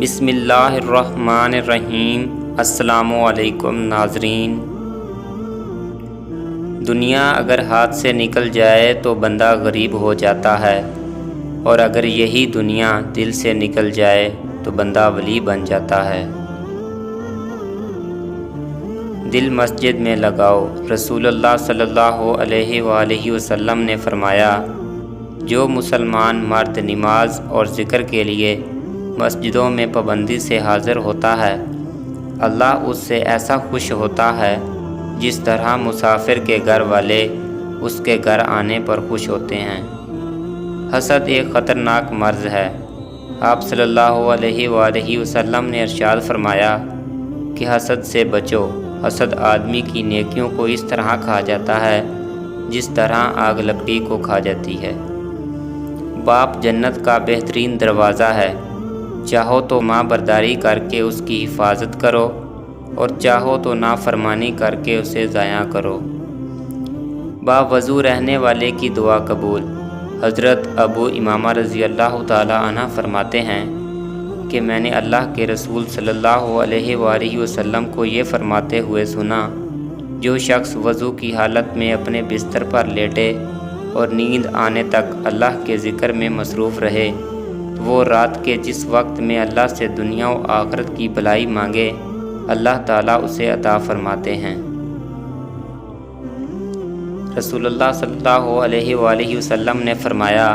بسم اللہ الرحمن الرحیم۔ السلام علیکم ناظرین۔ دنیا اگر ہاتھ سے نکل جائے تو بندہ غریب ہو جاتا ہے، اور اگر یہی دنیا دل سے نکل جائے تو بندہ ولی بن جاتا ہے۔ دل مسجد میں لگاؤ۔ رسول اللہ صلی اللہ علیہ وآلہ وسلم نے فرمایا، جو مسلمان مرد نماز اور ذکر کے لیے مسجدوں میں پابندی سے حاضر ہوتا ہے، اللہ اس سے ایسا خوش ہوتا ہے جس طرح مسافر کے گھر والے اس کے گھر آنے پر خوش ہوتے ہیں۔ حسد ایک خطرناک مرض ہے۔ آپ صلی اللہ علیہ وآلہ وسلم نے ارشاد فرمایا کہ حسد سے بچو۔ حسد آدمی کی نیکیوں کو اس طرح کھا جاتا ہے جس طرح آگ لکڑی کو کھا جاتی ہے۔ باپ جنت کا بہترین دروازہ ہے۔ چاہو تو ماں برداری کر کے اس کی حفاظت کرو، اور چاہو تو نافرمانی کر کے اسے ضائع کرو۔ باوضو رہنے والے کی دعا قبول۔ حضرت ابو امامہ رضی اللہ تعالی عنہ فرماتے ہیں کہ میں نے اللہ کے رسول صلی اللہ علیہ وآلہ وسلم کو یہ فرماتے ہوئے سنا، جو شخص وضو کی حالت میں اپنے بستر پر لیٹے اور نیند آنے تک اللہ کے ذکر میں مصروف رہے، وہ رات کے جس وقت میں اللہ سے دنیا و آخرت کی بھلائی مانگے، اللہ تعالیٰ اسے عطا فرماتے ہیں۔ رسول اللہ صلی اللہ علیہ وآلہ وسلم نے فرمایا،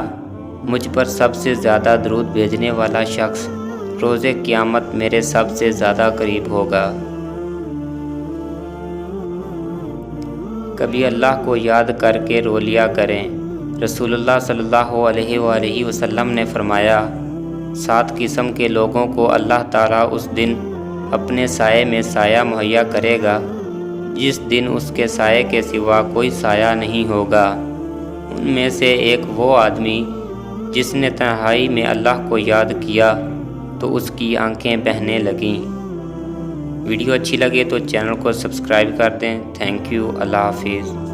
مجھ پر سب سے زیادہ درود بھیجنے والا شخص روز قیامت میرے سب سے زیادہ قریب ہوگا۔ کبھی اللہ کو یاد کر کے رو لیا کریں۔ رسول اللہ صلی اللہ علیہ وآلہ وسلم نے فرمایا، 7 قسم کے لوگوں کو اللہ تعالیٰ اس دن اپنے سائے میں سایہ مہیا کرے گا جس دن اس کے سائے کے سوا کوئی سایہ نہیں ہوگا۔ ان میں سے ایک وہ آدمی جس نے تنہائی میں اللہ کو یاد کیا تو اس کی آنکھیں بہنے لگیں۔ ویڈیو اچھی لگے تو چینل کو سبسکرائب کر دیں۔ Thank you. اللہ حافظ۔